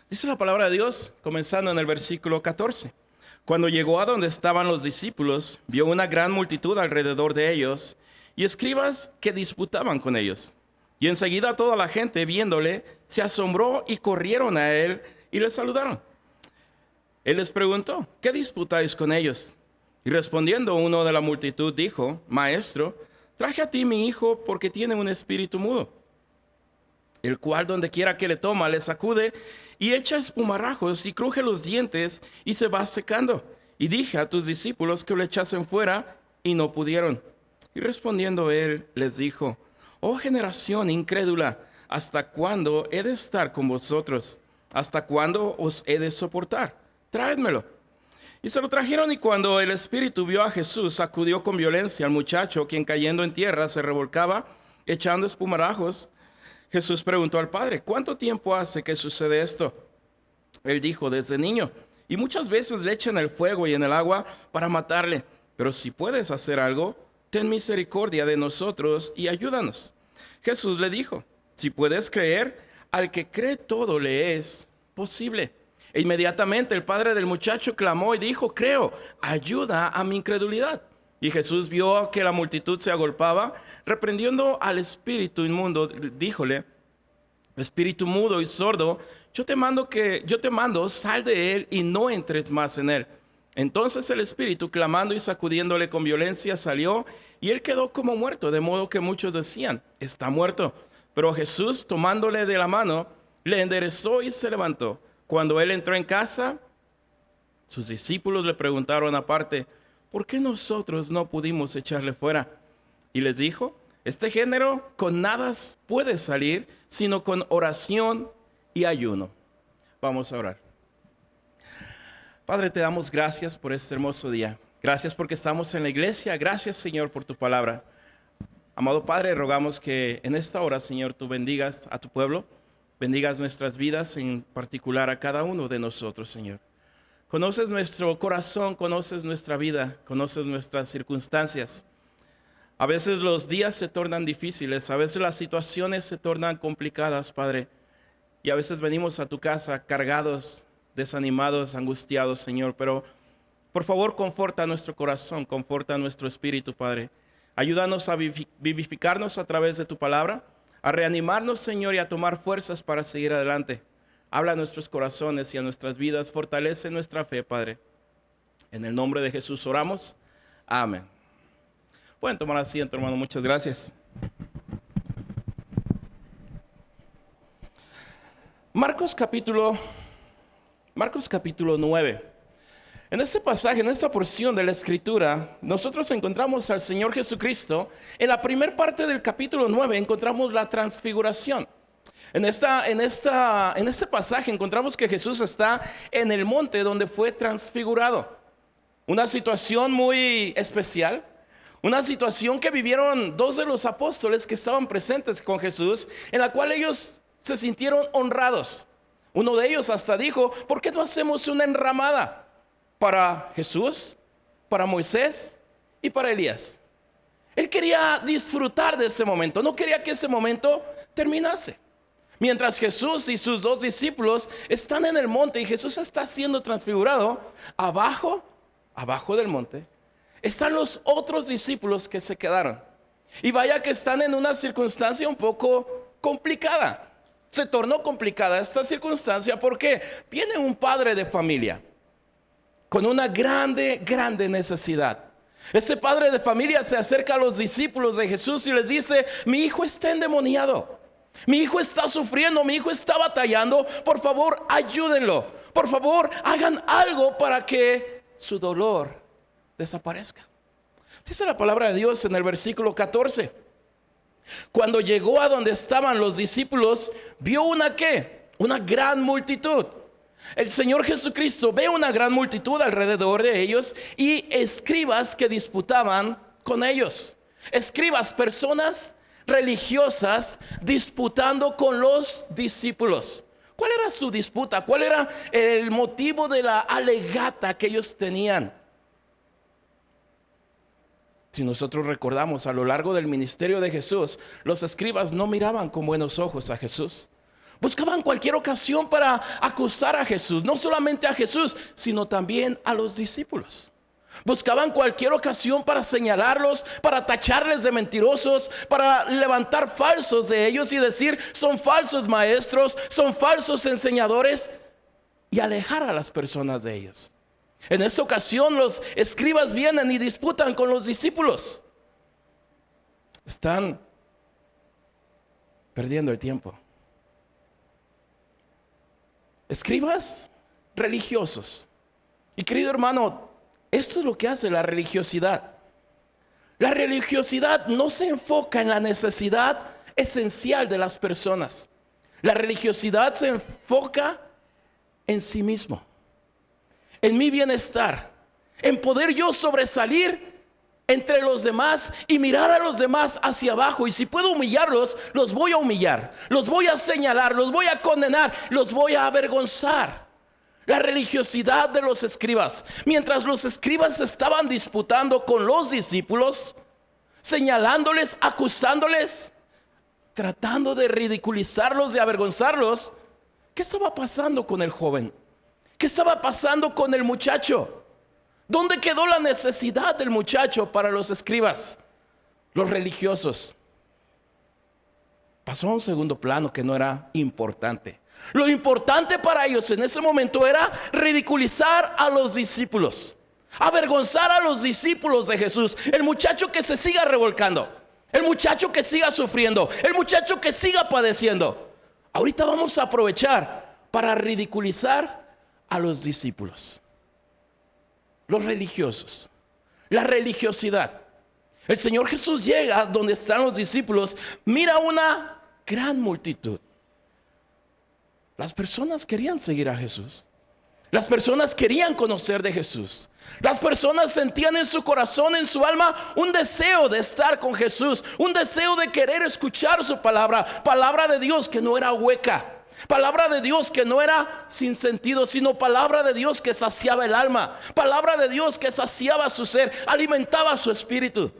Dice la palabra de Dios, comenzando en el versículo 14. Cuando llegó a donde estaban los discípulos, vio una gran multitud alrededor de ellos y escribas que disputaban con ellos. Y enseguida toda la gente, viéndole, se asombró y corrieron a él y le saludaron. Él les preguntó, ¿qué disputáis con ellos? Y respondiendo uno de la multitud dijo, Maestro, traje a ti mi hijo porque tiene un espíritu mudo, el cual donde quiera que le toma le sacude y echa espumarajos y cruje los dientes y se va secando. Y dije a tus discípulos que lo echasen fuera y no pudieron. Y respondiendo él les dijo, oh generación incrédula, ¿hasta cuándo he de estar con vosotros? ¿Hasta cuándo os he de soportar? Traédmelo. Y se lo trajeron, y cuando el espíritu vio a Jesús, sacudió con violencia al muchacho, quien cayendo en tierra se revolcaba, echando espumarajos. Jesús preguntó al padre, ¿cuánto tiempo hace que sucede esto? Él dijo, desde niño, y muchas veces le echan el fuego y en el agua para matarle. Pero si puedes hacer algo, ten misericordia de nosotros y ayúdanos. Jesús le dijo, si puedes creer, al que cree todo le es posible. E inmediatamente el padre del muchacho clamó y dijo, creo, ayuda a mi incredulidad. Y Jesús vio que la multitud se agolpaba, reprendiendo al espíritu inmundo, díjole, espíritu mudo y sordo, yo te mando, sal de él y no entres más en él. Entonces el espíritu, clamando y sacudiéndole con violencia, salió, y él quedó como muerto, de modo que muchos decían, está muerto. Pero Jesús, tomándole de la mano, le enderezó y se levantó. Cuando él entró en casa, sus discípulos le preguntaron aparte, ¿por qué nosotros no pudimos echarle fuera? Y les dijo, este género con nada puede salir, sino con oración y ayuno. Vamos a orar. Padre, te damos gracias por este hermoso día. Gracias porque estamos en la iglesia. Gracias, Señor, por tu palabra. Amado Padre, rogamos que en esta hora, Señor, tú bendigas a tu pueblo. Bendigas nuestras vidas, en particular a cada uno de nosotros, Señor. Conoces nuestro corazón, conoces nuestra vida, conoces nuestras circunstancias. A veces los días se tornan difíciles, a veces las situaciones se tornan complicadas, Padre. Y a veces venimos a tu casa cargados, desanimados, angustiados, Señor. Pero por favor, conforta nuestro corazón, conforta nuestro espíritu, Padre. Ayúdanos a vivificarnos a través de tu palabra, a reanimarnos, Señor, y a tomar fuerzas para seguir adelante. Habla a nuestros corazones y a nuestras vidas. Fortalece nuestra fe, Padre. En el nombre de Jesús oramos. Amén. Pueden tomar asiento, hermano. Muchas gracias. Marcos capítulo 9. En este pasaje, en esta porción de la Escritura, nosotros encontramos al Señor Jesucristo. En la primera parte del capítulo 9 encontramos la transfiguración. En este pasaje encontramos que Jesús está en el monte donde fue transfigurado. Una situación muy especial, una situación que vivieron dos de los apóstoles que estaban presentes con Jesús, en la cual ellos se sintieron honrados. Uno de ellos hasta dijo, ¿por qué no hacemos una enramada para Jesús, para Moisés y para Elías? Él quería disfrutar de ese momento, no quería que ese momento terminase. Mientras Jesús y sus dos discípulos están en el monte y Jesús está siendo transfigurado, abajo del monte, están los otros discípulos que se quedaron. Y vaya que están en una circunstancia un poco complicada. Se tornó complicada esta circunstancia porque viene un padre de familia con una grande necesidad. Ese padre de familia se acerca a los discípulos de Jesús y les dice, mi hijo está endemoniado. Mi hijo está sufriendo, mi hijo está batallando. Por favor, ayúdenlo. Por favor, hagan algo para que su dolor desaparezca. Dice la palabra de Dios en el versículo 14. Cuando llegó a donde estaban los discípulos, vio una gran multitud. El Señor Jesucristo ve una gran multitud alrededor de ellos y escribas que disputaban con ellos. Escribas, personas religiosas disputando con los discípulos. ¿Cuál era su disputa? ¿Cuál era el motivo de la alegata que ellos tenían? Si nosotros recordamos a lo largo del ministerio de Jesús, los escribas no miraban con buenos ojos a Jesús. Buscaban cualquier ocasión para acusar a Jesús, no solamente a Jesús, sino también a los discípulos. Buscaban cualquier ocasión para señalarlos, para tacharles de mentirosos, para levantar falsos de ellos y decir: son falsos maestros, son falsos enseñadores, y alejar a las personas de ellos. En esta ocasión los escribas vienen y disputan con los discípulos. Están perdiendo el tiempo. Escribas religiosos. Y querido hermano, esto es lo que hace la religiosidad. La religiosidad no se enfoca en la necesidad esencial de las personas. La religiosidad se enfoca en sí mismo, en mi bienestar, en poder yo sobresalir entre los demás y mirar a los demás hacia abajo. Y si puedo humillarlos, los voy a humillar, los voy a señalar, los voy a condenar, los voy a avergonzar. La religiosidad de los escribas. Mientras los escribas estaban disputando con los discípulos, señalándoles, acusándoles, tratando de ridiculizarlos, de avergonzarlos, ¿qué estaba pasando con el joven? ¿Qué estaba pasando con el muchacho? ¿Dónde quedó la necesidad del muchacho para los escribas, los religiosos? Pasó a un segundo plano que no era importante. Lo importante para ellos en ese momento era ridiculizar a los discípulos, avergonzar a los discípulos de Jesús. El muchacho que se siga revolcando, el muchacho que siga sufriendo, el muchacho que siga padeciendo. Ahorita vamos a aprovechar para ridiculizar a los discípulos, los religiosos, la religiosidad. El Señor Jesús llega donde están los discípulos, mira una gran multitud. Las personas querían seguir a Jesús. Las personas querían conocer de Jesús. Las personas sentían en su corazón, en su alma, un deseo de estar con Jesús, un deseo de querer escuchar su palabra, palabra de Dios que no era hueca, palabra de Dios que no era sin sentido, sino palabra de Dios que saciaba el alma, palabra de Dios que saciaba su ser, alimentaba su espíritu.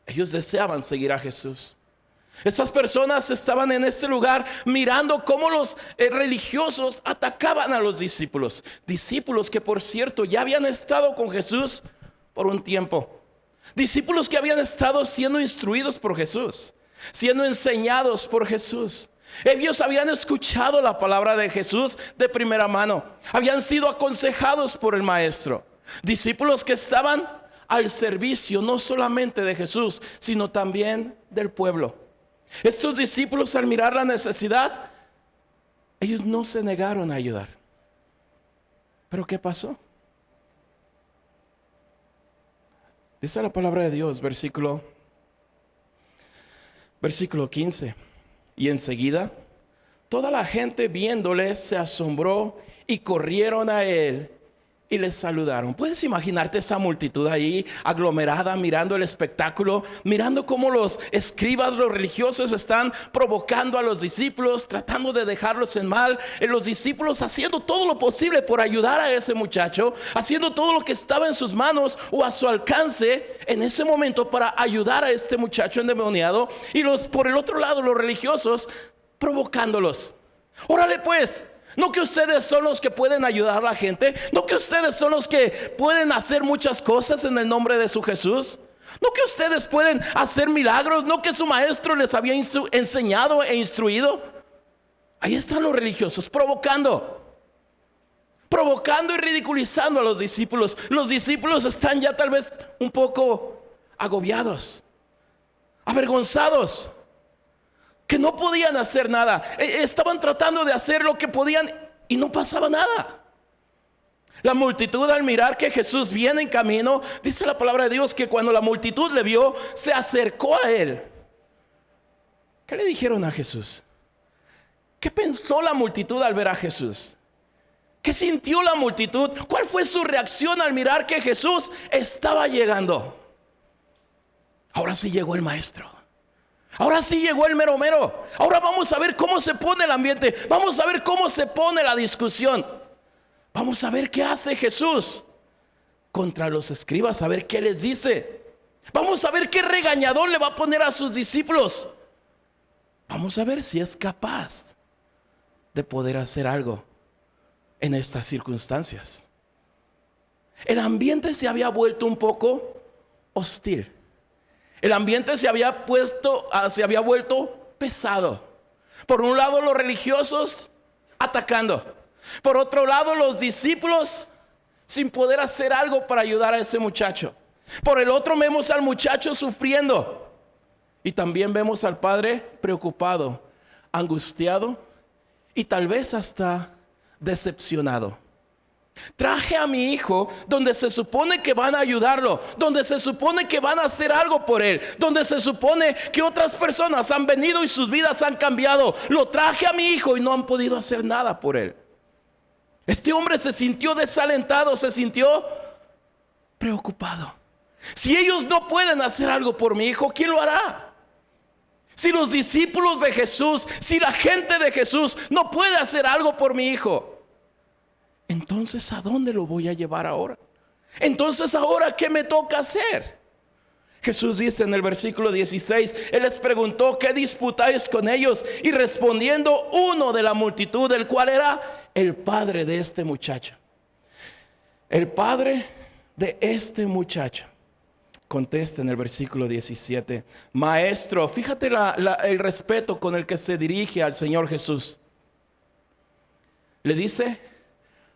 Ellos deseaban seguir a Jesús. Esas personas estaban en este lugar mirando cómo los religiosos atacaban a los discípulos. Discípulos que, por cierto, ya habían estado con Jesús por un tiempo. Discípulos que habían estado siendo instruidos por Jesús, siendo enseñados por Jesús. Ellos habían escuchado la palabra de Jesús de primera mano. Habían sido aconsejados por el maestro. Discípulos que estaban al servicio no solamente de Jesús, sino también del pueblo. Estos discípulos, al mirar la necesidad, ellos no se negaron a ayudar. ¿Pero qué pasó? Dice la palabra de Dios, versículo 15. Y enseguida, toda la gente viéndole se asombró y corrieron a él y les saludaron. ¿Puedes imaginarte esa multitud ahí aglomerada mirando el espectáculo, mirando cómo los escribas, los religiosos están provocando a los discípulos, tratando de dejarlos en mal? Los discípulos haciendo todo lo posible por ayudar a ese muchacho, haciendo todo lo que estaba en sus manos o a su alcance en ese momento para ayudar a este muchacho endemoniado. Y por el otro lado, los religiosos provocándolos. Órale pues, ¿no que ustedes son los que pueden ayudar a la gente? ¿No que ustedes son los que pueden hacer muchas cosas en el nombre de su Jesús? ¿No que ustedes pueden hacer milagros? ¿No que su maestro les había enseñado e instruido? Ahí están los religiosos provocando y ridiculizando a los discípulos. Los discípulos están ya tal vez un poco agobiados, avergonzados, que no podían hacer nada. Estaban tratando de hacer lo que podían y no pasaba nada. La multitud, al mirar que Jesús viene en camino, dice la palabra de Dios que cuando la multitud le vio, se acercó a él. ¿Qué le dijeron a Jesús? ¿Qué pensó la multitud al ver a Jesús? ¿Qué sintió la multitud? ¿Cuál fue su reacción al mirar que Jesús estaba llegando? Ahora sí llegó el maestro. Ahora sí llegó el mero mero. Ahora vamos a ver cómo se pone el ambiente. Vamos a ver cómo se pone la discusión. Vamos a ver qué hace Jesús contra los escribas, a ver qué les dice. Vamos a ver qué regañador le va a poner a sus discípulos. Vamos a ver si es capaz de poder hacer algo en estas circunstancias. El ambiente se había vuelto un poco hostil. El ambiente se había vuelto pesado. Por un lado, los religiosos atacando. Por otro lado, los discípulos sin poder hacer algo para ayudar a ese muchacho. Por el otro, vemos al muchacho sufriendo. Y también vemos al padre preocupado, angustiado y tal vez hasta decepcionado. Traje a mi hijo donde se supone que van a ayudarlo, donde se supone que van a hacer algo por él, donde se supone que otras personas han venido y sus vidas han cambiado. Lo traje a mi hijo y no han podido hacer nada por él. Este hombre se sintió desalentado, se sintió preocupado. Si ellos no pueden hacer algo por mi hijo, ¿quién lo hará? Si los discípulos de Jesús, si la gente de Jesús no puede hacer algo por mi hijo, entonces ¿a dónde lo voy a llevar ahora? Entonces ¿ahora qué me toca hacer? Jesús dice en el versículo 16, Él les preguntó: ¿qué disputáis con ellos? Y respondiendo uno de la multitud, el cual era el padre de este muchacho. El padre de este muchacho contesta en el versículo 17: Maestro, fíjate el respeto con el que se dirige al Señor Jesús. Le dice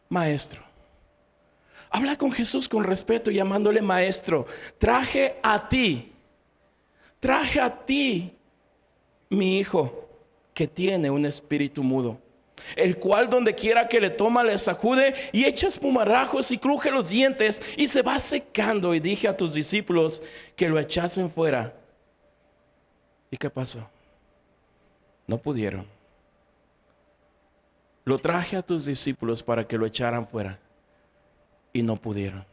maestro. Habla con Jesús con respeto, llamándole maestro. Traje a ti mi hijo, que tiene un espíritu mudo, el cual donde quiera que le toma le sacude y echa espumarajos y cruje los dientes y se va secando. Y dije a tus discípulos que lo echasen fuera. ¿Y qué pasó? No pudieron. Lo traje a tus discípulos para que lo echaran fuera y no pudieron.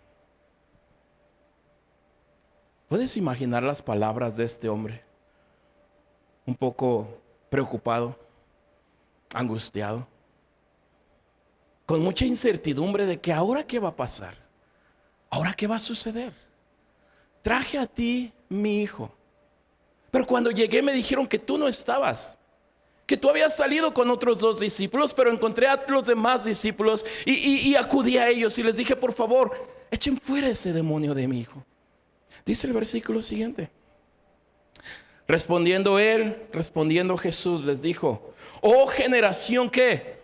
¿Puedes imaginar las palabras de este hombre? Un poco preocupado, angustiado, con mucha incertidumbre de que ahora qué va a pasar, ahora qué va a suceder. Traje a ti mi hijo, pero cuando llegué me dijeron que tú no estabas, que tú habías salido con otros 2 discípulos, pero encontré a los demás discípulos y acudí a ellos y les dije: por favor, echen fuera ese demonio de mi hijo. Dice el versículo siguiente: respondiendo Jesús les dijo: oh generación, ¿qué?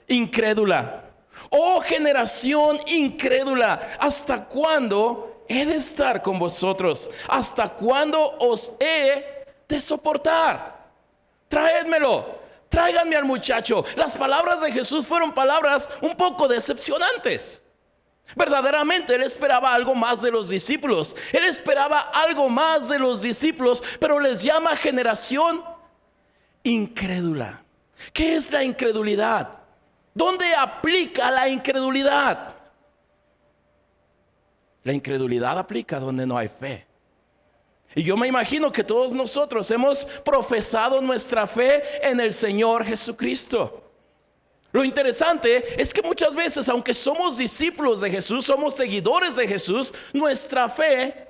Incrédula. Oh generación incrédula, ¿hasta cuándo he de estar con vosotros? ¿Hasta cuándo os he de soportar? Traédmelo, tráiganme al muchacho. Las palabras de Jesús fueron palabras un poco decepcionantes. Verdaderamente él esperaba algo más de los discípulos. Él esperaba algo más de los discípulos, pero les llama generación incrédula. ¿Qué es la incredulidad? ¿Dónde aplica la incredulidad? La incredulidad aplica donde no hay fe. Y yo me imagino que todos nosotros hemos profesado nuestra fe en el Señor Jesucristo. Lo interesante es que muchas veces, aunque somos discípulos de Jesús, somos seguidores de Jesús, nuestra fe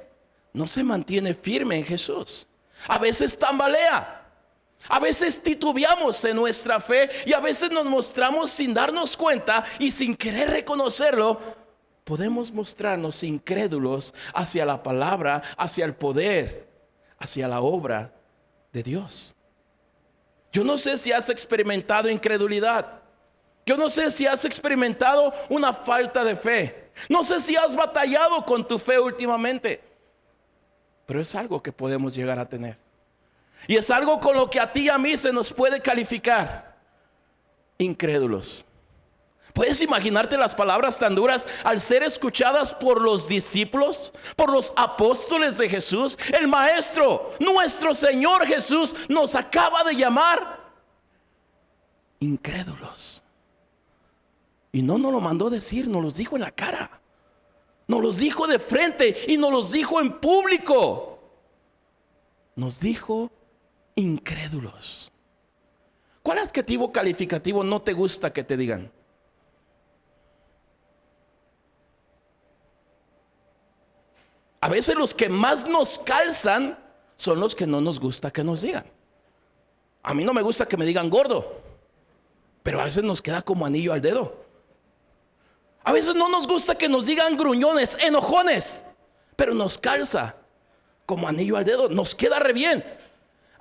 no se mantiene firme en Jesús. A veces tambalea, a veces titubeamos en nuestra fe y a veces nos mostramos sin darnos cuenta y sin querer reconocerlo. Podemos mostrarnos incrédulos hacia la palabra, hacia el poder, hacia la obra de Dios. Yo no sé si has experimentado incredulidad. Yo no sé si has experimentado una falta de fe. No sé si has batallado con tu fe últimamente. Pero es algo que podemos llegar a tener. Y es algo con lo que a ti y a mí se nos puede calificar: incrédulos. ¿Puedes imaginarte las palabras tan duras al ser escuchadas por los discípulos, por los apóstoles de Jesús? El Maestro, nuestro Señor Jesús, nos acaba de llamar incrédulos. Y no nos lo mandó decir, nos los dijo en la cara. Nos los dijo de frente y nos los dijo en público. Nos dijo incrédulos. ¿Cuál adjetivo calificativo no te gusta que te digan? A veces los que más nos calzan son los que no nos gusta que nos digan. A mí no me gusta que me digan gordo, pero a veces nos queda como anillo al dedo. A veces no nos gusta que nos digan gruñones, enojones, pero nos calza como anillo al dedo, nos queda re bien.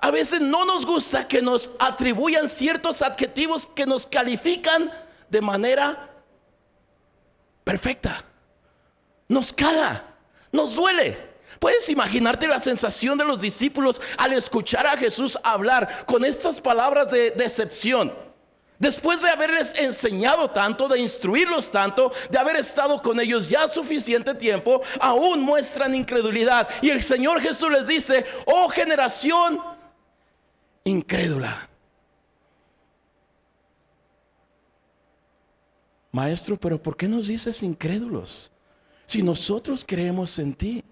A veces no nos gusta que nos atribuyan ciertos adjetivos que nos califican de manera perfecta. Nos cala, nos duele. ¿Puedes imaginarte la sensación de los discípulos al escuchar a Jesús hablar con estas palabras de decepción? Después de haberles enseñado tanto, de instruirlos tanto, de haber estado con ellos ya suficiente tiempo, aún muestran incredulidad. Y el Señor Jesús les dice: oh generación incrédula. Maestro, pero ¿por qué nos dices incrédulos? Si nosotros creemos en ti,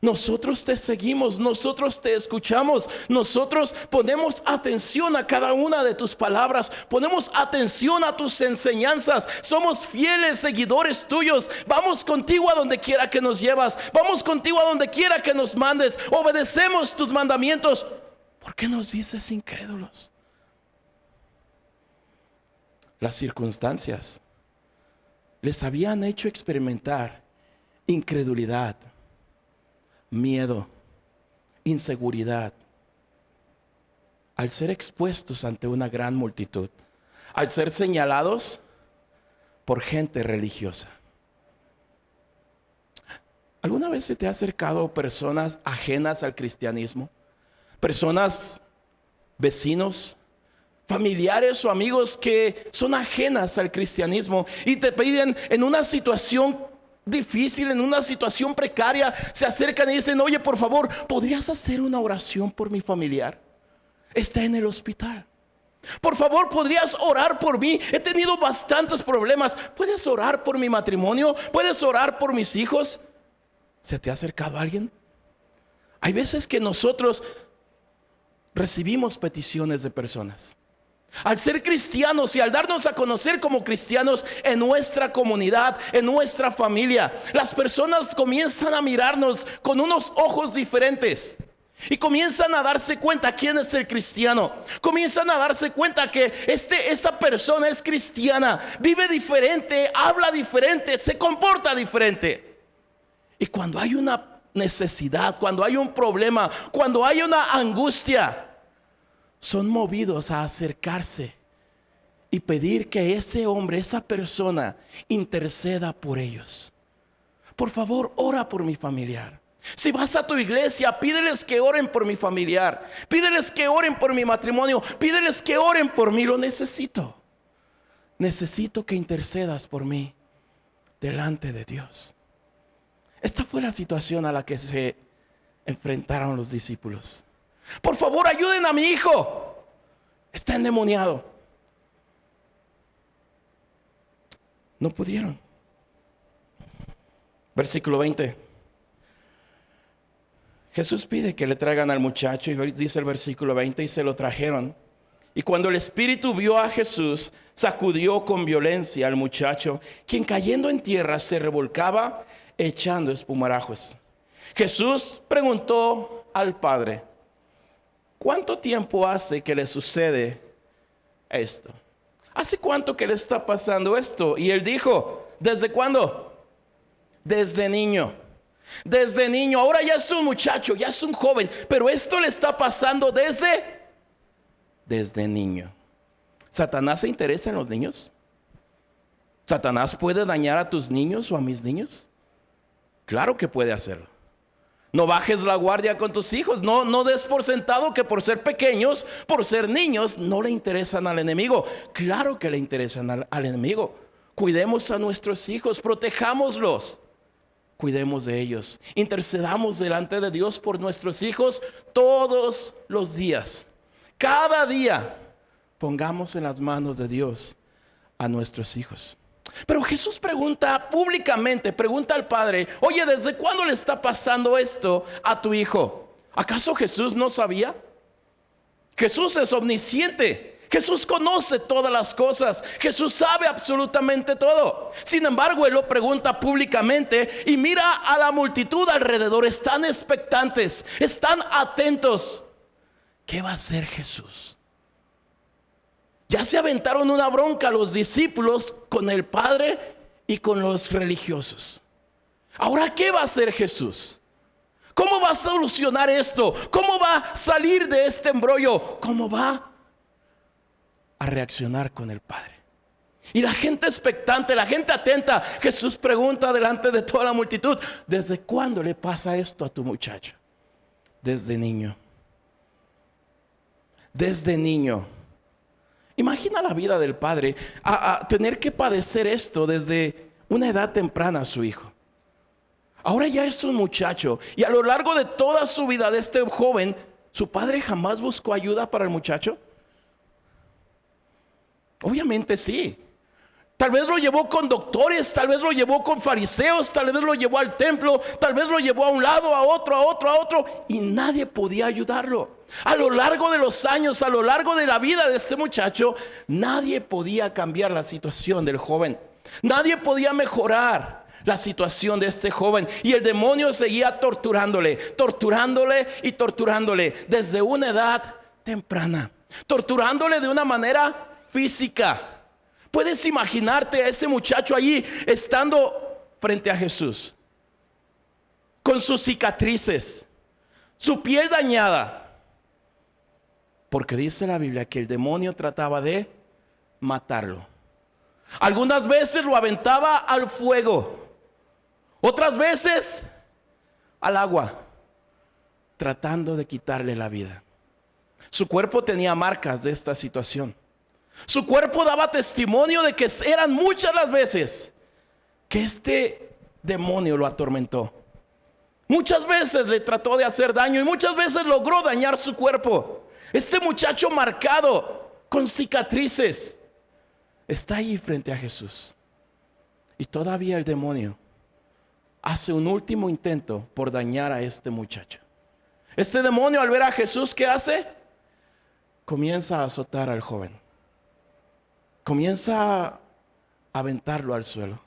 nosotros te seguimos, nosotros te escuchamos, nosotros ponemos atención a cada una de tus palabras, ponemos atención a tus enseñanzas, somos fieles seguidores tuyos, vamos contigo a donde quiera que nos llevas, vamos contigo a donde quiera que nos mandes, obedecemos tus mandamientos. ¿Por qué nos dices incrédulos? Las circunstancias les habían hecho experimentar incredulidad, miedo, inseguridad, al ser expuestos ante una gran multitud, al ser señalados por gente religiosa. ¿Alguna vez se te ha acercado personas ajenas al cristianismo? Personas, vecinos, familiares o amigos que son ajenas al cristianismo y te piden en una situación difícil, en una situación precaria, se acercan y dicen: oye, por favor, ¿podrías hacer una oración por mi familiar? Está en el hospital. Por favor, ¿podrías orar por mí? He tenido bastantes problemas. ¿Puedes orar por mi matrimonio? ¿Puedes orar por mis hijos? ¿Se te ha acercado alguien? Hay veces que nosotros recibimos peticiones de personas. Al ser cristianos y al darnos a conocer como cristianos en nuestra comunidad, en nuestra familia, las personas comienzan a mirarnos con unos ojos diferentes y comienzan a darse cuenta quién es el cristiano. Comienzan a darse cuenta que esta persona es cristiana, vive diferente, habla diferente, se comporta diferente. Y cuando hay una necesidad, cuando hay un problema, cuando hay una angustia, son movidos a acercarse y pedir que ese hombre, esa persona, interceda por ellos. Por favor, ora por mi familiar. Si vas a tu iglesia, pídeles que oren por mi familiar, pídeles que oren por mi matrimonio, pídeles que oren por mí. Lo necesito. Necesito que intercedas por mí delante de Dios. Esta fue la situación a la que se enfrentaron los discípulos. Por favor, ayuden a mi hijo, está endemoniado. No pudieron. Versículo 20. Jesús pide que le traigan al muchacho, y dice el versículo 20: y se lo trajeron. Y cuando el espíritu vio a Jesús, sacudió con violencia al muchacho, quien cayendo en tierra se revolcaba echando espumarajos. Jesús preguntó al padre: ¿cuánto tiempo hace que le sucede esto? ¿Hace cuánto que le está pasando esto? Y él dijo: ¿desde cuándo? Desde niño. Desde niño. Ahora ya es un muchacho, ya es un joven, pero esto le está pasando desde niño. ¿Satanás se interesa en los niños? ¿Satanás puede dañar a tus niños o a mis niños? Claro que puede hacerlo. No bajes la guardia con tus hijos. No des por sentado que por ser pequeños, por ser niños, no le interesan al enemigo. Claro que le interesan al enemigo. Cuidemos a nuestros hijos, protejámoslos, cuidemos de ellos, intercedamos delante de Dios por nuestros hijos todos los días. Cada día pongamos en las manos de Dios a nuestros hijos. Pero Jesús pregunta públicamente, pregunta al padre: oye, ¿desde cuándo le está pasando esto a tu hijo? ¿Acaso Jesús no sabía? Jesús es omnisciente. Jesús conoce todas las cosas. Jesús sabe absolutamente todo. Sin embargo, Él lo pregunta públicamente y mira a la multitud alrededor. Están expectantes, están atentos. ¿Qué va a hacer Jesús? Ya se aventaron una bronca los discípulos con el Padre y con los religiosos. Ahora, ¿qué va a hacer Jesús? ¿Cómo va a solucionar esto? ¿Cómo va a salir de este embrollo? ¿Cómo va a reaccionar con el Padre? Y la gente expectante, la gente atenta. Jesús pregunta delante de toda la multitud: ¿desde cuándo le pasa esto a tu muchacho? Desde niño. Desde niño. Imagina la vida del padre a tener que padecer esto desde una edad temprana a su hijo. Ahora ya es un muchacho, y a lo largo de toda su vida de este joven, ¿su padre jamás buscó ayuda para el muchacho? Obviamente sí. Tal vez lo llevó con doctores, tal vez lo llevó con fariseos, tal vez lo llevó al templo, tal vez lo llevó a un lado, a otro, y nadie podía ayudarlo. A lo largo de los años, a lo largo de la vida de este muchacho, nadie podía cambiar la situación del joven. Nadie podía mejorar la situación de este joven, y el demonio seguía torturándole desde una edad temprana, torturándole de una manera física. Puedes imaginarte a ese muchacho allí estando frente a Jesús, con sus cicatrices, su piel dañada, porque dice la Biblia que el demonio trataba de matarlo. Algunas veces lo aventaba al fuego, otras veces al agua, tratando de quitarle la vida. Su cuerpo tenía marcas de esta situación. Su cuerpo daba testimonio de que eran muchas las veces que este demonio lo atormentó. Muchas veces le trató de hacer daño y muchas veces logró dañar su cuerpo. Este muchacho marcado con cicatrices está ahí frente a Jesús, y todavía el demonio hace un último intento por dañar a este muchacho. Este demonio, al ver a Jesús, ¿qué hace? Comienza a azotar al joven. Comienza a aventarlo al suelo.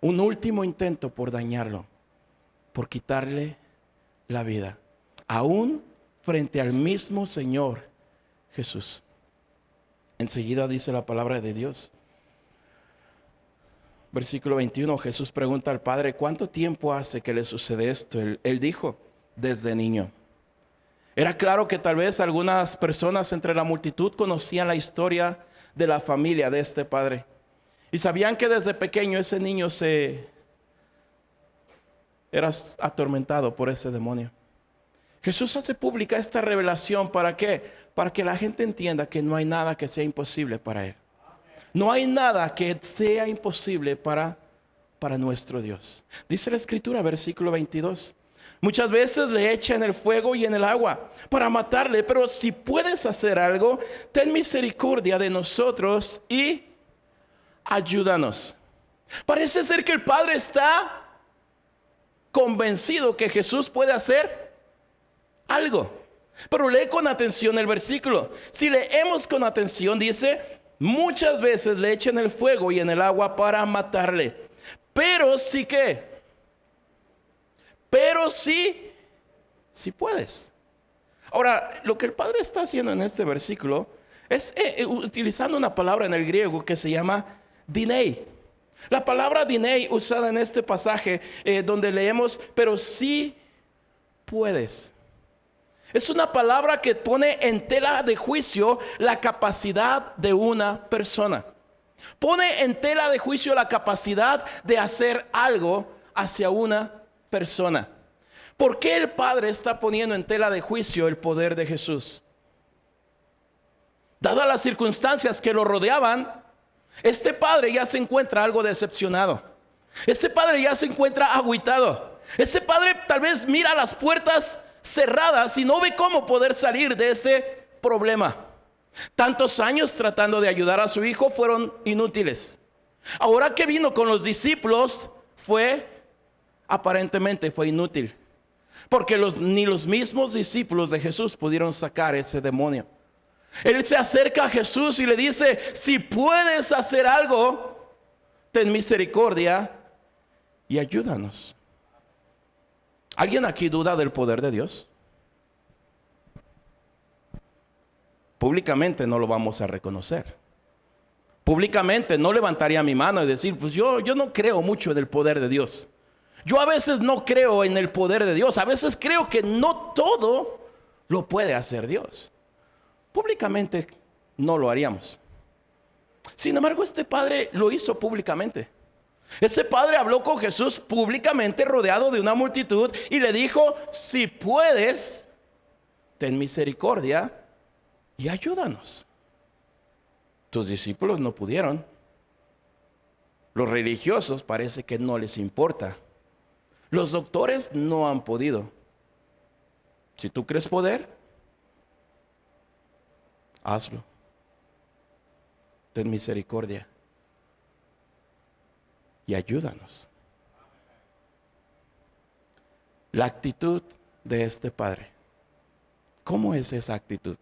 Un último intento por dañarlo, por quitarle la vida, aún frente al mismo Señor Jesús. Enseguida dice la palabra de Dios, versículo 21, Jesús pregunta al Padre: ¿cuánto tiempo hace que le sucede esto? Él dijo: desde niño. Era claro que tal vez algunas personas entre la multitud conocían la historia de la familia de este padre, y sabían que desde pequeño ese niño era atormentado por ese demonio. Jesús hace pública esta revelación. ¿Para qué? Para que la gente entienda que no hay nada que sea imposible para Él. No hay nada que sea imposible para nuestro Dios. Dice la Escritura, versículo 22. Muchas veces le echa en el fuego y en el agua para matarle, pero si puedes hacer algo, ten misericordia de nosotros y ayúdanos. Parece ser que el Padre está convencido que Jesús puede hacer algo. Pero lee con atención el versículo. Si leemos con atención, dice: muchas veces le echa en el fuego y en el agua para matarle. Pero sí que, pero sí puedes. Ahora, lo que el Padre está haciendo en este versículo es utilizando una palabra en el griego que se llama dinei. La palabra dinei usada en este pasaje donde leemos pero sí puedes, es una palabra que pone en tela de juicio la capacidad de una persona. Pone en tela de juicio la capacidad de hacer algo hacia una persona. ¿Por qué el Padre está poniendo en tela de juicio el poder de Jesús? Dadas las circunstancias que lo rodeaban, este padre ya se encuentra algo decepcionado. Este padre ya se encuentra agüitado. Este padre tal vez mira las puertas cerradas y no ve cómo poder salir de ese problema. Tantos años tratando de ayudar a su hijo fueron inútiles. Ahora que vino con los discípulos, aparentemente fue inútil, porque ni los mismos discípulos de Jesús pudieron sacar ese demonio. Él se acerca a Jesús y le dice: si puedes hacer algo, ten misericordia y ayúdanos. ¿Alguien aquí duda del poder de Dios? públicamente no lo vamos a reconocer. Públicamente no levantaría mi mano y decir, pues yo no creo mucho en el poder de Dios. Yo a veces no creo en el poder de Dios. A veces creo que no todo lo puede hacer Dios. Públicamente no lo haríamos. Sin embargo, este padre lo hizo públicamente. Ese padre habló con Jesús públicamente, rodeado de una multitud, y le dijo, si puedes, ten misericordia y ayúdanos. Tus discípulos no pudieron. Los religiosos parece que no les importa. Los doctores no han podido. Si tú crees poder, hazlo. Ten misericordia y ayúdanos. La actitud de este padre, ¿cómo es esa actitud?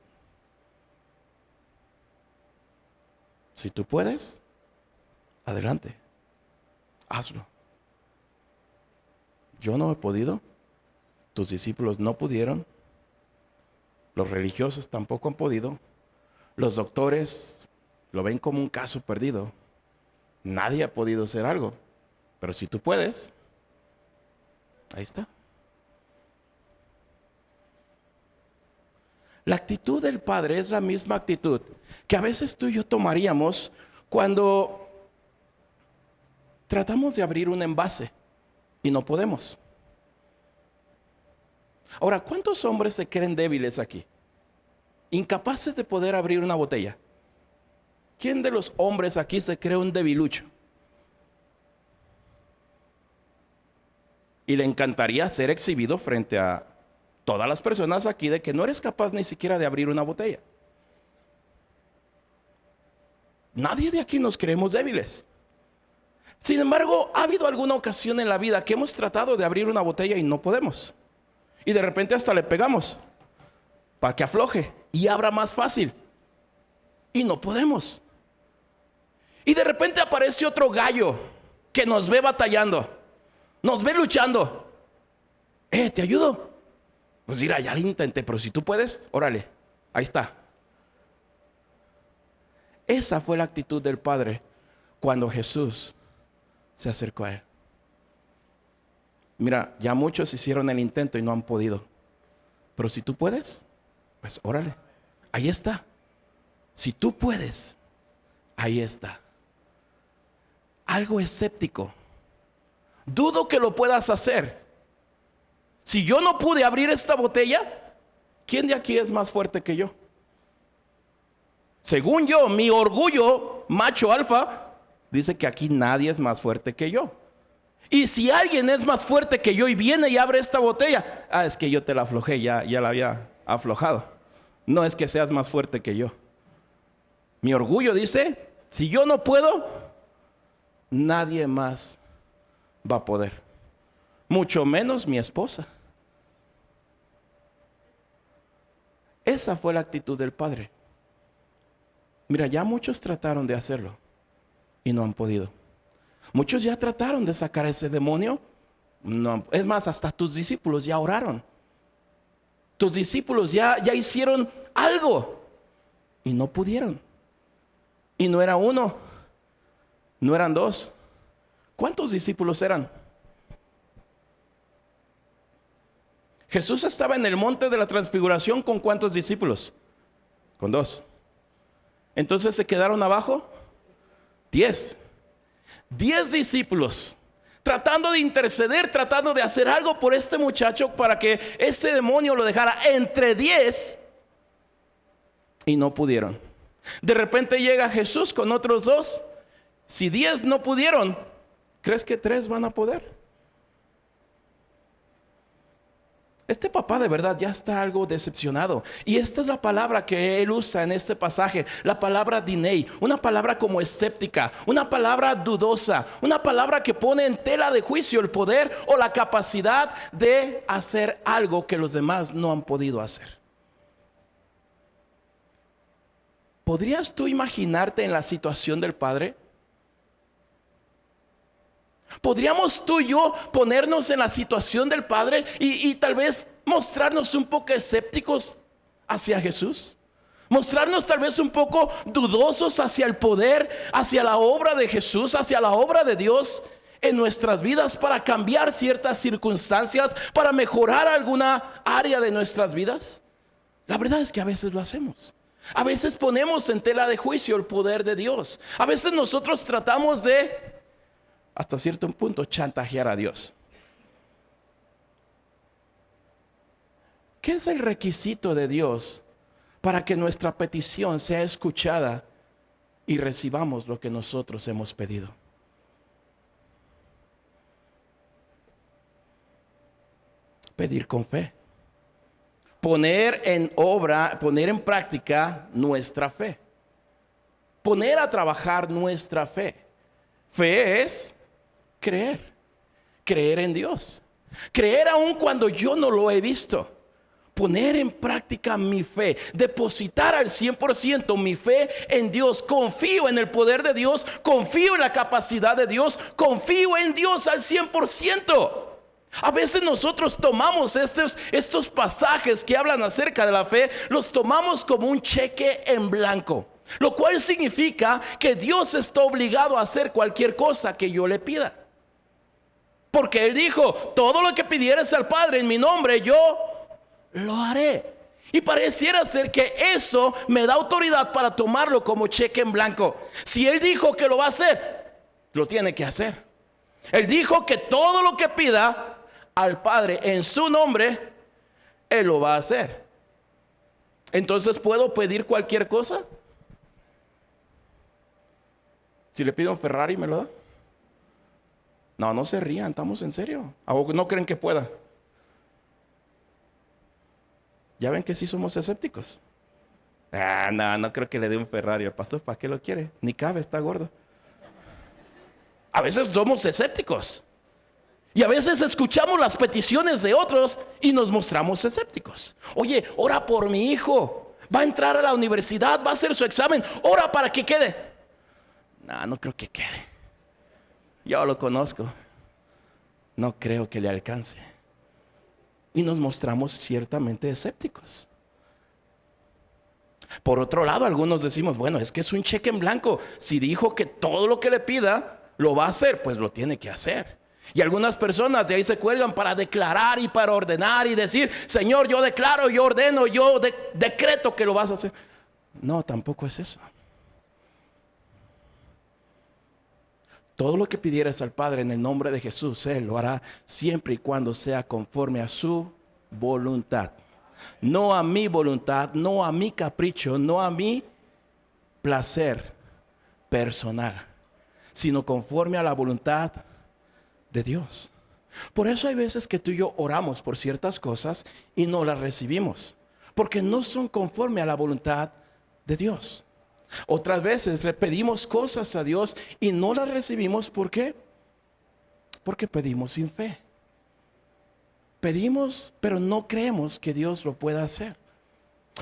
Si tú puedes, adelante, hazlo. Yo no he podido, tus discípulos no pudieron, los religiosos tampoco han podido, los doctores lo ven como un caso perdido. Nadie ha podido hacer algo, pero si tú puedes, ahí está. La actitud del Padre es la misma actitud que a veces tú y yo tomaríamos cuando tratamos de abrir un envase y no podemos. Ahora, ¿cuántos hombres se creen débiles aquí? Incapaces de poder abrir una botella. ¿Quién de los hombres aquí se cree un debilucho? Y le encantaría ser exhibido frente a todas las personas aquí de que no eres capaz ni siquiera de abrir una botella. Nadie de aquí nos creemos débiles. Sin embargo, ha habido alguna ocasión en la vida que hemos tratado de abrir una botella y no podemos. Y de repente hasta le pegamos para que afloje y abra más fácil. Y no podemos. Y de repente aparece otro gallo que nos ve batallando, nos ve luchando. ¿Te ayudo? Pues mira, ya lo intenté, pero si tú puedes, órale, ahí está. Esa fue la actitud del Padre cuando Jesús se acercó a él. Mira, ya muchos hicieron el intento y no han podido. Pero si tú puedes, pues órale, ahí está. Si tú puedes, ahí está. Algo escéptico. Dudo que lo puedas hacer. Si yo no pude abrir esta botella, ¿quién de aquí es más fuerte que yo? Según yo, mi orgullo macho alfa dice que aquí nadie es más fuerte que yo. Y si alguien es más fuerte que yo y viene y abre esta botella, es que yo te la aflojé, ya la había aflojado. No es que seas más fuerte que yo. Mi orgullo dice, si yo no puedo, nadie más va a poder. Mucho menos mi esposa. Esa fue la actitud del Padre. Mira, ya muchos trataron de hacerlo y no han podido. Muchos ya trataron de sacar ese demonio. No, es más, hasta tus discípulos ya oraron. Tus discípulos ya hicieron algo y no pudieron. Y no era uno, no eran dos. ¿Cuántos discípulos eran? Jesús estaba en el monte de la transfiguración ¿con cuántos discípulos? Con 2. Entonces se quedaron abajo 10 discípulos tratando de interceder, tratando de hacer algo por este muchacho para que ese demonio lo dejara entre 10 y no pudieron. De repente llega Jesús con otros 2. Si 10 no pudieron, ¿crees que 3 van a poder? Este papá de verdad ya está algo decepcionado. Y esta es la palabra que él usa en este pasaje. La palabra dinei. Una palabra como escéptica. Una palabra dudosa. Una palabra que pone en tela de juicio el poder o la capacidad de hacer algo que los demás no han podido hacer. ¿Podrías tú imaginarte en la situación del Padre? ¿Podríamos tú y yo ponernos en la situación del Padre y tal vez mostrarnos un poco escépticos hacia Jesús? Mostrarnos tal vez un poco dudosos hacia el poder, hacia la obra de Jesús, hacia la obra de Dios en nuestras vidas para cambiar ciertas circunstancias, para mejorar alguna área de nuestras vidas. La verdad es que a veces lo hacemos. A veces ponemos en tela de juicio el poder de Dios. A veces nosotros tratamos de, hasta cierto punto, chantajear a Dios. ¿Qué es el requisito de Dios para que nuestra petición sea escuchada y recibamos lo que nosotros hemos pedido? Pedir con fe. Poner en obra, poner en práctica nuestra fe. Poner a trabajar nuestra fe. Fe es creer. Creer en Dios. Creer aun cuando yo no lo he visto. Poner en práctica mi fe, depositar al 100% mi fe en Dios. Confío en el poder de Dios, confío en la capacidad de Dios, confío en Dios al 100%. A veces nosotros tomamos estos pasajes que hablan acerca de la fe, los tomamos como un cheque en blanco, lo cual significa que Dios está obligado a hacer cualquier cosa que yo le pida. Porque Él dijo, todo lo que pidieres al Padre en mi nombre, yo lo haré. Y pareciera ser que eso me da autoridad para tomarlo como cheque en blanco. Si Él dijo que lo va a hacer, lo tiene que hacer. Él dijo que todo lo que pida al Padre en su nombre, Él lo va a hacer. Entonces, ¿puedo pedir cualquier cosa? Si le pido un Ferrari, ¿me lo da? No, no se rían, estamos en serio. ¿O no creen que pueda? Ya ven que sí somos escépticos. No creo que le dé un Ferrari al pastor. ¿Para qué lo quiere? Ni cabe, está gordo. A veces somos escépticos. Y a veces escuchamos las peticiones de otros y nos mostramos escépticos. Oye, ora por mi hijo. Va a entrar a la universidad, va a hacer su examen. Ora para que quede. No creo que quede. Yo lo conozco. No creo que le alcance. Y nos mostramos ciertamente escépticos. Por otro lado, algunos decimos, bueno, es que es un cheque en blanco. Si dijo que todo lo que le pida lo va a hacer, pues lo tiene que hacer. Y algunas personas de ahí se cuelgan para declarar y para ordenar y decir, Señor, yo declaro, yo ordeno, yo decreto que lo vas a hacer. No, tampoco es eso. Todo lo que pidieras al Padre en el nombre de Jesús, Él lo hará siempre y cuando sea conforme a su voluntad. No a mi voluntad, no a mi capricho, no a mi placer personal, sino conforme a la voluntad de Dios. Por eso hay veces que tú y yo oramos por ciertas cosas y no las recibimos, porque no son conforme a la voluntad de Dios. Otras veces le pedimos cosas a Dios y no las recibimos. ¿Por qué? Porque pedimos sin fe. Pedimos, pero no creemos que Dios lo pueda hacer.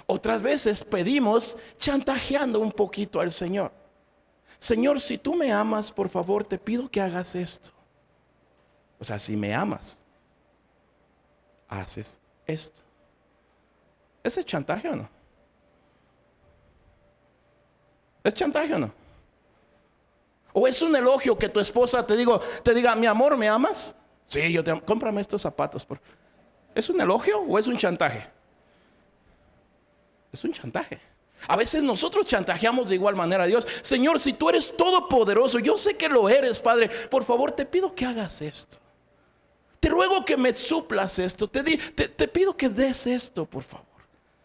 Otras veces pedimos chantajeando un poquito al Señor. Señor, si tú me amas, por favor, te pido que hagas esto. O sea, si me amas, haces esto. ¿Ese es chantaje o no? ¿Es chantaje o no? ¿O es un elogio que tu esposa te diga, mi amor, ¿me amas? Sí, yo te amo. Cómprame estos zapatos. ¿Es un elogio o es un chantaje? Es un chantaje. A veces nosotros chantajeamos de igual manera a Dios. Señor, si tú eres todopoderoso, yo sé que lo eres, Padre, por favor te pido que hagas esto. Te ruego que me suplas esto. Te pido que des esto, por favor.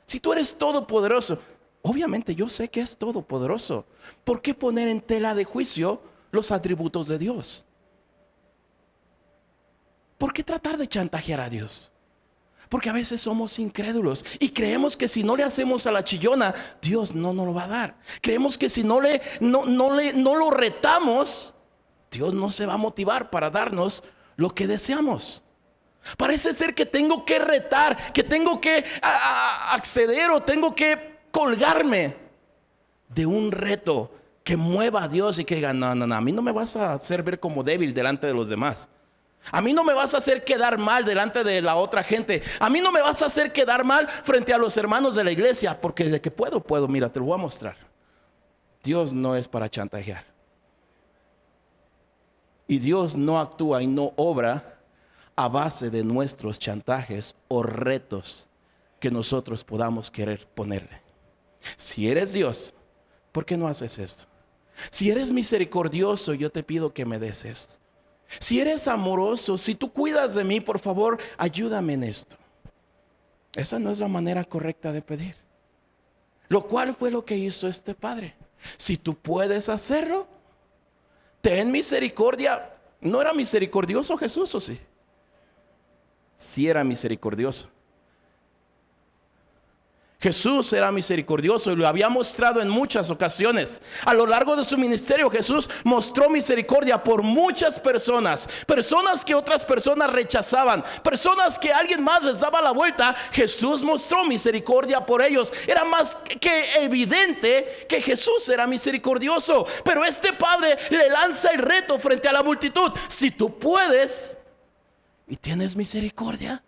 Si tú eres todopoderoso, obviamente yo sé que es todopoderoso. ¿Por qué poner en tela de juicio los atributos de Dios? ¿Por qué tratar de chantajear a Dios? Porque a veces somos incrédulos y creemos que si no le hacemos a la chillona, Dios no nos lo va a dar. Creemos que si no lo retamos, Dios no se va a motivar para darnos lo que deseamos. Parece ser que tengo que retar, que tengo que acceder o tengo que colgarme de un reto que mueva a Dios y que diga, no, a mí no me vas a hacer ver como débil delante de los demás. A mí no me vas a hacer quedar mal delante de la otra gente. A mí no me vas a hacer quedar mal frente a los hermanos de la iglesia. Porque de que puedo, mira, te lo voy a mostrar. Dios no es para chantajear. Y Dios no actúa y no obra a base de nuestros chantajes o retos que nosotros podamos querer ponerle. Si eres Dios, ¿por qué no haces esto? Si eres misericordioso, yo te pido que me des esto. Si eres amoroso, si tú cuidas de mí, por favor, ayúdame en esto. Esa no es la manera correcta de pedir. Lo cual fue lo que hizo este padre. Si tú puedes hacerlo, ten misericordia. ¿No era misericordioso Jesús o sí? Sí era misericordioso. Jesús era misericordioso y lo había mostrado en muchas ocasiones. A lo largo de su ministerio, Jesús mostró misericordia por muchas personas. Personas que otras personas rechazaban. Personas que alguien más les daba la vuelta. Jesús mostró misericordia por ellos. Era más que evidente que Jesús era misericordioso. Pero este padre le lanza el reto frente a la multitud. Si tú puedes y tienes misericordia,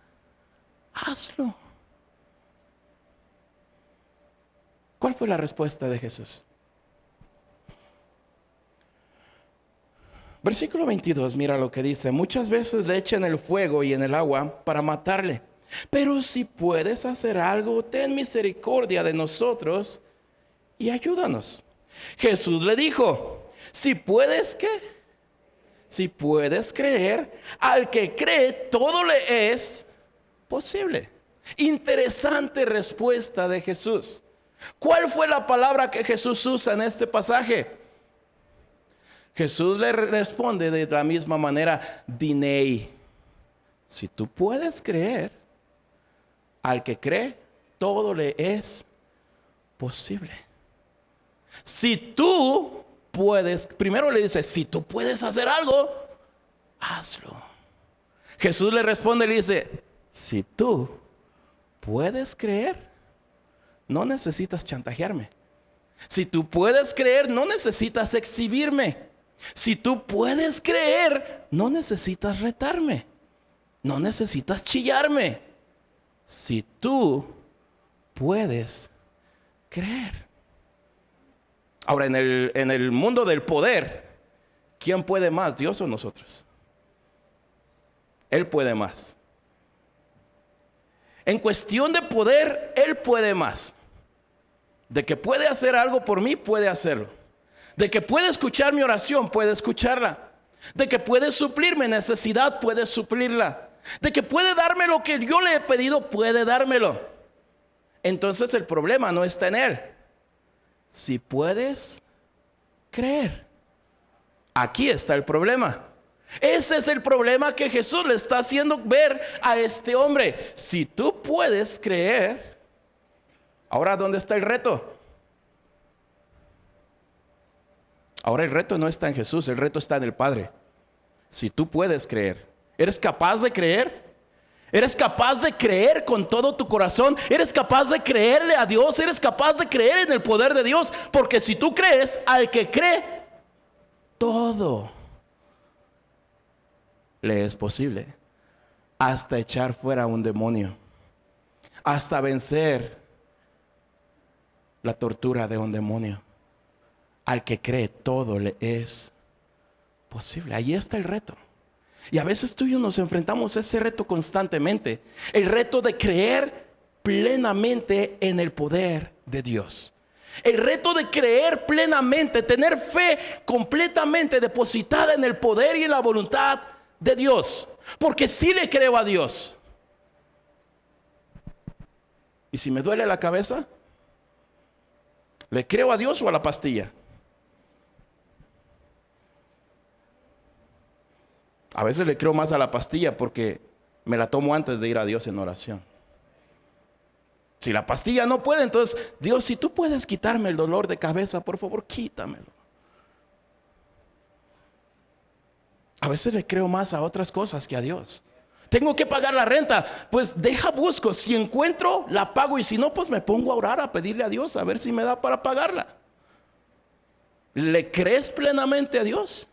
hazlo. ¿Cuál fue la respuesta de Jesús? Versículo 22, mira lo que dice. Muchas veces le echan el fuego y en el agua para matarle. Pero si puedes hacer algo, ten misericordia de nosotros y ayúdanos. Jesús le dijo, si puedes, ¿qué? Si puedes creer, al que cree todo le es posible. Interesante respuesta de Jesús. ¿Cuál fue la palabra que Jesús usa en este pasaje? Jesús le responde de la misma manera, dinei. Si tú puedes creer, al que cree, todo le es posible. Si tú puedes, primero le dice, si tú puedes hacer algo, hazlo. Jesús le responde y le dice, si tú puedes creer, no necesitas chantajearme. Si tú puedes creer, no necesitas exhibirme. Si tú puedes creer, no necesitas retarme. No necesitas chillarme. Si tú puedes creer. Ahora, en el mundo del poder, ¿quién puede más, Dios o nosotros? Él puede más. En cuestión de poder, Él puede más. De que puede hacer algo por mí, puede hacerlo. De que puede escuchar mi oración, puede escucharla. De que puede suplir mi necesidad, puede suplirla. De que puede darme lo que yo le he pedido, puede dármelo. Entonces el problema no está en Él. Si puedes creer. Aquí está el problema. Ese es el problema que Jesús le está haciendo ver a este hombre. Si tú puedes creer. Ahora, ¿dónde está el reto? Ahora el reto no está en Jesús, el reto está en el Padre. Si tú puedes creer, ¿eres capaz de creer? ¿Eres capaz de creer con todo tu corazón? ¿Eres capaz de creerle a Dios? ¿Eres capaz de creer en el poder de Dios? Porque si tú crees, al que cree, todo le es posible. Hasta echar fuera un demonio. Hasta vencer la tortura de un demonio. Al que cree, todo le es posible. Ahí está el reto. Y a veces tú y yo nos enfrentamos a ese reto constantemente. El reto de creer plenamente en el poder de Dios. El reto de creer plenamente, tener fe completamente depositada en el poder y en la voluntad de Dios. Porque sí le creo a Dios. ¿Y si me duele la cabeza? ¿Le creo a Dios o a la pastilla? A veces le creo más a la pastilla porque me la tomo antes de ir a Dios en oración. Si la pastilla no puede, entonces, Dios, si tú puedes quitarme el dolor de cabeza, por favor, quítamelo. A veces le creo más a otras cosas que a Dios. Tengo que pagar la renta, pues busco. Si encuentro, la pago. Y si no, pues me pongo a orar, a pedirle a Dios, a ver si me da para pagarla. ¿Le crees plenamente a Dios?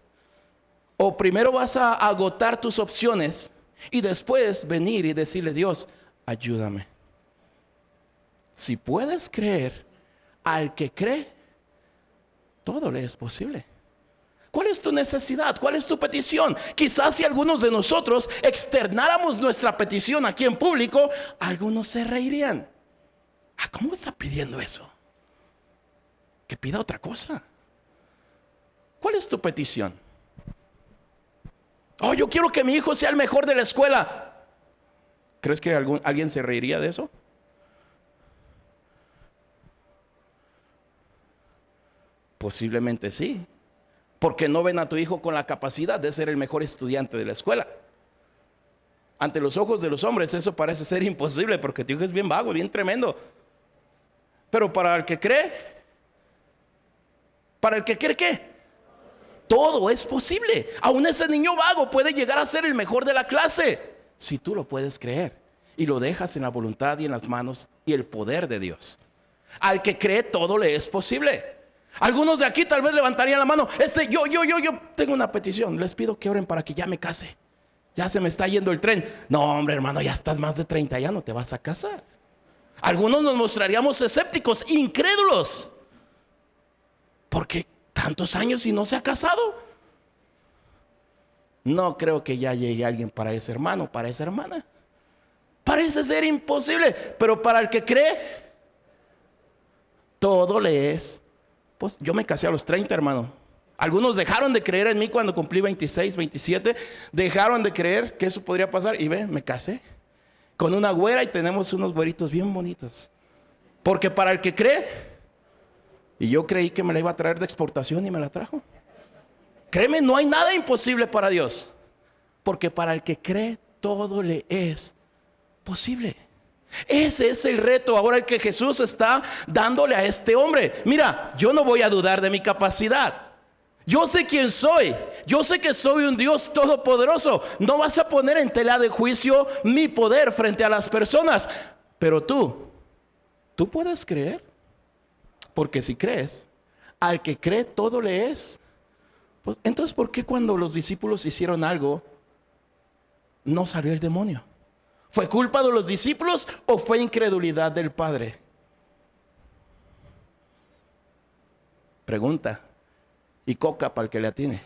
O primero vas a agotar tus opciones y después venir y decirle: Dios, ayúdame. Si puedes creer, al que cree, todo le es posible. ¿Cuál es tu necesidad? ¿Cuál es tu petición? Quizás si algunos de nosotros externáramos nuestra petición aquí en público, algunos se reirían. ¿Cómo está pidiendo eso? Que pida otra cosa. ¿Cuál es tu petición? Yo quiero que mi hijo sea el mejor de la escuela. ¿Crees que alguien se reiría de eso? Posiblemente sí, porque no ven a tu hijo con la capacidad de ser el mejor estudiante de la escuela. Ante los ojos de los hombres eso parece ser imposible, porque tu hijo es bien vago, bien tremendo. Pero para el que cree, ¿qué? Todo es posible. Aún ese niño vago puede llegar a ser el mejor de la clase, si tú lo puedes creer y lo dejas en la voluntad y en las manos y el poder de Dios. Al que cree, todo le es posible. Algunos de aquí tal vez levantarían la mano: yo tengo una petición, les pido que oren para que ya me case. Ya se me está yendo el tren. No, hombre, hermano, ya estás más de 30, ya no te vas a casar. Algunos nos mostraríamos escépticos, incrédulos, porque tantos años y no se ha casado. No creo que ya llegue alguien para ese hermano, para esa hermana. Parece ser imposible, pero para el que cree, todo le es. Pues yo me casé a los 30, hermano. Algunos dejaron de creer en mí cuando cumplí 26, 27. Dejaron de creer que eso podría pasar. Y me casé con una güera y tenemos unos güeritos bien bonitos. Porque para el que cree, y yo creí que me la iba a traer de exportación y me la trajo. Créeme, no hay nada imposible para Dios. Porque para el que cree, todo le es posible. Ese es el reto ahora el que Jesús está dándole a este hombre. Mira, yo no voy a dudar de mi capacidad. Yo sé quién soy. Yo sé que soy un Dios todopoderoso. No vas a poner en tela de juicio mi poder frente a las personas. Pero tú puedes creer. Porque si crees, al que cree todo le es. Pues, entonces, ¿por qué cuando los discípulos hicieron algo, no salió el demonio? ¿Fue culpa de los discípulos o fue incredulidad del Padre? Pregunta. Y coca para el que le atine.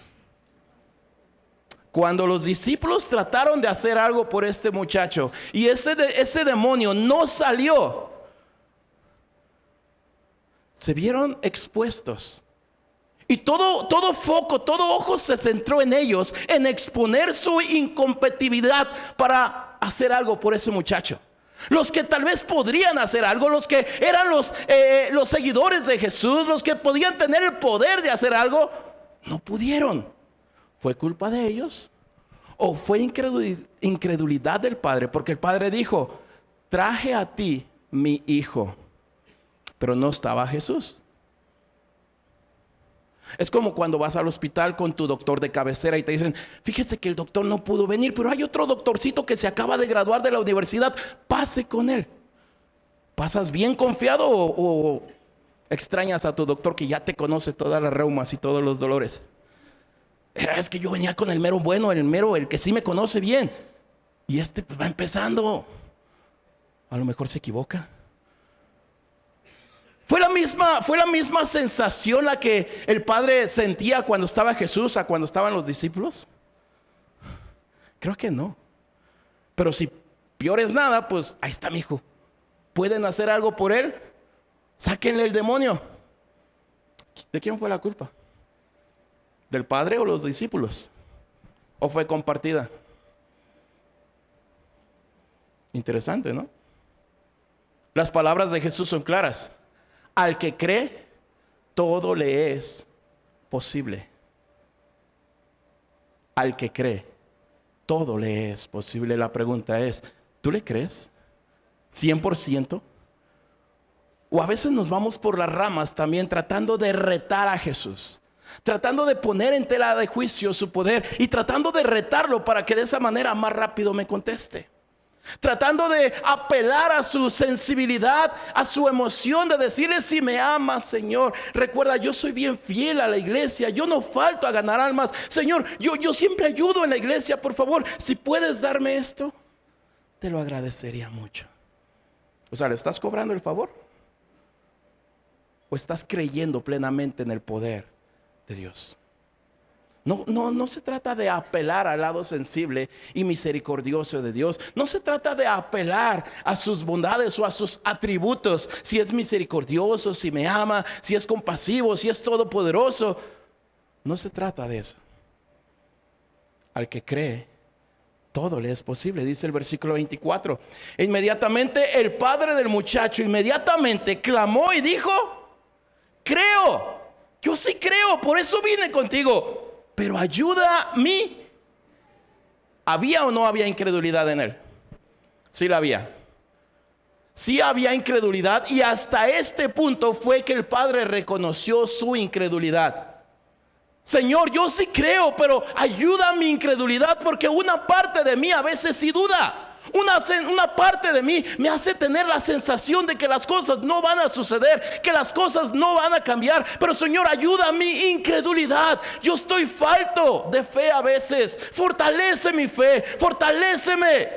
Cuando los discípulos trataron de hacer algo por este muchacho y ese demonio no salió, se vieron expuestos. Y todo foco, todo ojo se centró en ellos, en exponer su incompatibilidad para hacer algo por ese muchacho. Los que tal vez podrían hacer algo, los que eran los seguidores de Jesús, los que podían tener el poder de hacer algo, no pudieron. ¿Fue culpa de ellos? ¿O fue incredulidad del Padre? Porque el Padre dijo: traje a ti mi hijo. Pero no estaba Jesús. Es como cuando vas al hospital con tu doctor de cabecera y te dicen: fíjese que el doctor no pudo venir, pero hay otro doctorcito que se acaba de graduar de la universidad, pase con él. ¿Pasas bien confiado o extrañas a tu doctor que ya te conoce todas las reumas y todos los dolores? Es que yo venía con el mero bueno, el que sí me conoce bien, y pues va empezando. A lo mejor se equivoca. ¿Fue la misma sensación la que el Padre sentía cuando estaba Jesús a cuando estaban los discípulos? Creo que no. Pero si peor es nada, pues ahí está mi hijo. ¿Pueden hacer algo por él? Sáquenle el demonio. ¿De quién fue la culpa? ¿Del Padre o los discípulos? ¿O fue compartida? Interesante, ¿no? Las palabras de Jesús son claras. Al que cree, todo le es posible. Al que cree, todo le es posible. La pregunta es: ¿tú le crees? ¿100%? O a veces nos vamos por las ramas también tratando de retar a Jesús, tratando de poner en tela de juicio su poder y tratando de retarlo para que de esa manera más rápido me conteste. tratando de apelar a su sensibilidad, a su emoción, de decirle: si me amas, Señor, recuerda, yo soy bien fiel a la iglesia, yo no falto a ganar almas, Señor, yo siempre ayudo en la iglesia, por favor, si puedes darme esto, te lo agradecería mucho. O sea, ¿le estás cobrando el favor? ¿O estás creyendo plenamente en el poder de Dios? No se trata de apelar al lado sensible y misericordioso de Dios. No se trata de apelar a sus bondades o a sus atributos. Si es misericordioso, si me ama, si es compasivo, si es todopoderoso. No se trata de eso. Al que cree, todo le es posible, dice el versículo 24. Inmediatamente el padre del muchacho clamó y dijo: creo, yo sí creo, por eso vine contigo, pero ayuda a mí. ¿Había o no había incredulidad en él? Sí la había. Sí había incredulidad, y hasta este punto fue que el padre reconoció su incredulidad. Señor, yo sí creo, pero ayuda a mi incredulidad, porque una parte de mí a veces sí duda. Una parte de mí me hace tener la sensación de que las cosas no van a suceder, que las cosas no van a cambiar. Pero Señor, ayuda a mi incredulidad. Yo estoy falto de fe a veces. Fortalece mi fe, fortaléceme.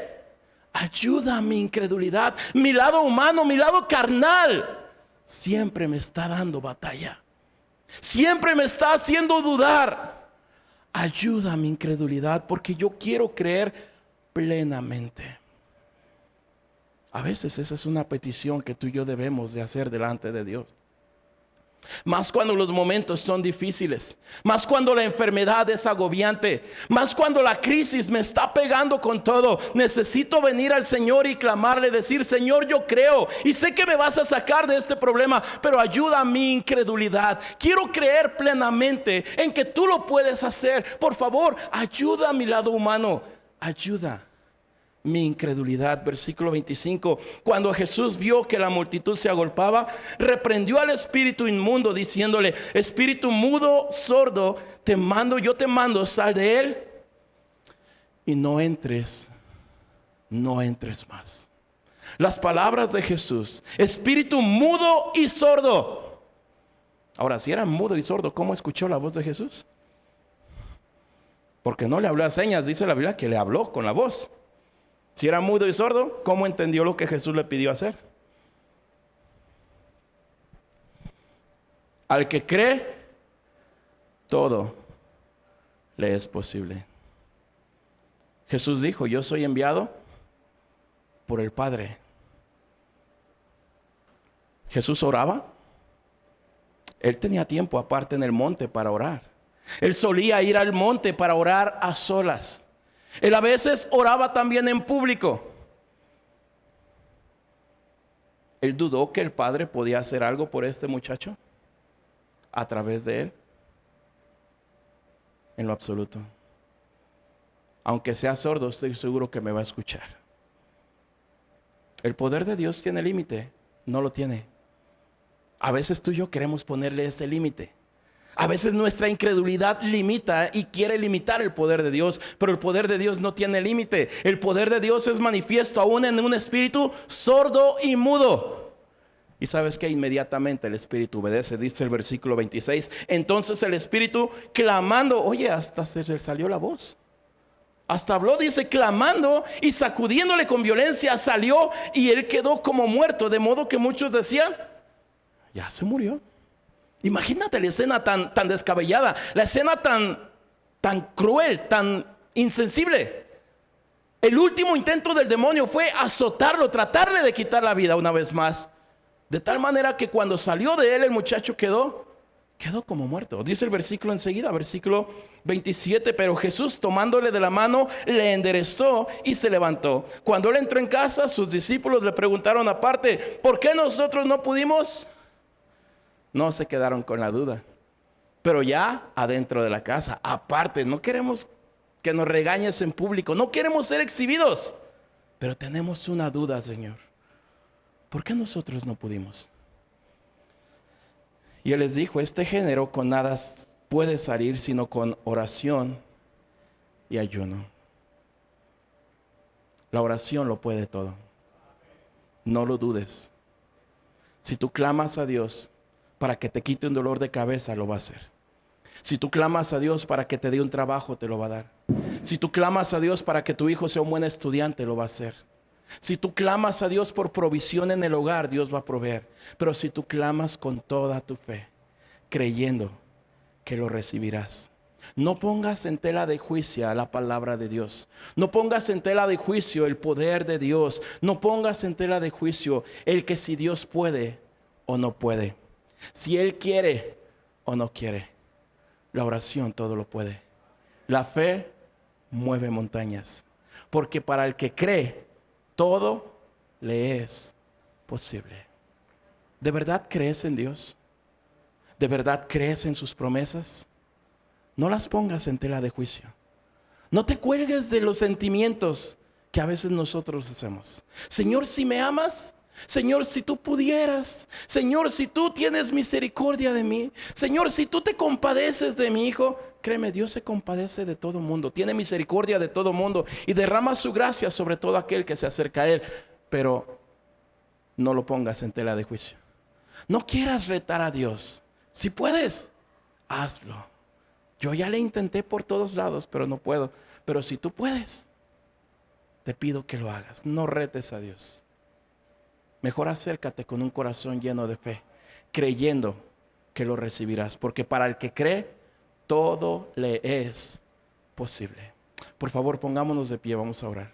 Ayuda a mi incredulidad. Mi lado humano, mi lado carnal, siempre me está dando batalla. Siempre me está haciendo dudar. Ayuda a mi incredulidad, porque yo quiero creer plenamente. A veces esa es una petición que tú y yo debemos de hacer delante de Dios. Más cuando los momentos son difíciles, más cuando la enfermedad es agobiante, más cuando la crisis me está pegando con todo. Necesito venir al Señor y clamarle, decir: Señor, yo creo y sé que me vas a sacar de este problema, pero ayuda a mi incredulidad. Quiero creer plenamente en que tú lo puedes hacer. Por favor, ayuda a mi lado humano, ayuda mi incredulidad. Versículo 25. Cuando Jesús vio que la multitud se agolpaba, reprendió al espíritu inmundo, diciéndole: espíritu mudo, sordo, yo te mando, sal de él y no entres más. Las palabras de Jesús: espíritu mudo y sordo. Ahora, si era mudo y sordo, ¿cómo escuchó la voz de Jesús? Porque no le habló a señas, dice la Biblia que le habló con la voz. Si era mudo y sordo, ¿cómo entendió lo que Jesús le pidió hacer? Al que cree, todo le es posible. Jesús dijo: yo soy enviado por el Padre. Jesús oraba. Él tenía tiempo aparte en el monte para orar. Él solía ir al monte para orar a solas. Él a veces oraba también en público. Él dudó que el Padre podía hacer algo por este muchacho a través de él. En lo absoluto. Aunque sea sordo, estoy seguro que me va a escuchar. El poder de Dios tiene límite. No lo tiene. A veces tú y yo queremos ponerle ese límite. A veces nuestra incredulidad limita y quiere limitar el poder de Dios, pero el poder de Dios no tiene límite. El poder de Dios es manifiesto aún en un espíritu sordo y mudo. Y sabes que inmediatamente el espíritu obedece, dice el versículo 26. Entonces el espíritu clamando, oye, hasta se le salió la voz. Hasta habló, dice, clamando y sacudiéndole con violencia, salió y él quedó como muerto. De modo que muchos decían: ya se murió. Imagínate la escena tan descabellada, la escena tan cruel, tan insensible. El último intento del demonio fue azotarlo, tratarle de quitar la vida una vez más. De tal manera que cuando salió de él, el muchacho quedó como muerto. Dice el versículo enseguida, versículo 27. Pero Jesús, tomándole de la mano, le enderezó y se levantó. Cuando él entró en casa, sus discípulos le preguntaron aparte: ¿por qué nosotros no pudimos? No se quedaron con la duda. Pero ya adentro de la casa, aparte, no queremos que nos regañes en público, no queremos ser exhibidos, pero tenemos una duda, Señor. ¿Por qué nosotros no pudimos? Y él les dijo: este género con nada puede salir sino con oración y ayuno. La oración lo puede todo. No lo dudes. Si tú clamas a Dios para que te quite un dolor de cabeza, lo va a hacer. Si tú clamas a Dios para que te dé un trabajo, te lo va a dar. Si tú clamas a Dios para que tu hijo sea un buen estudiante, lo va a hacer. Si tú clamas a Dios por provisión en el hogar, Dios va a proveer. Pero si tú clamas con toda tu fe, creyendo que lo recibirás. No pongas en tela de juicio la palabra de Dios. No pongas en tela de juicio el poder de Dios. No pongas en tela de juicio el que si Dios puede o no puede. Si Él quiere o no quiere. La oración todo lo puede. La fe mueve montañas. Porque para el que cree, todo le es posible. ¿De verdad crees en Dios? ¿De verdad crees en sus promesas? No las pongas en tela de juicio. No te cuelgues de los sentimientos que a veces nosotros hacemos. Señor, si me amas, Señor, si tú pudieras, Señor, si tú tienes misericordia de mí, Señor, si tú te compadeces de mi hijo. Créeme, Dios se compadece de todo mundo, tiene misericordia de todo mundo y derrama su gracia sobre todo aquel que se acerca a Él. Pero no lo pongas en tela de juicio. No quieras retar a Dios. Si puedes, hazlo. Yo ya le intenté por todos lados, pero no puedo. Pero si tú puedes, te pido que lo hagas. No retes a Dios. Mejor acércate con un corazón lleno de fe, creyendo que lo recibirás. Porque para el que cree, todo le es posible. Por favor, pongámonos de pie, vamos a orar.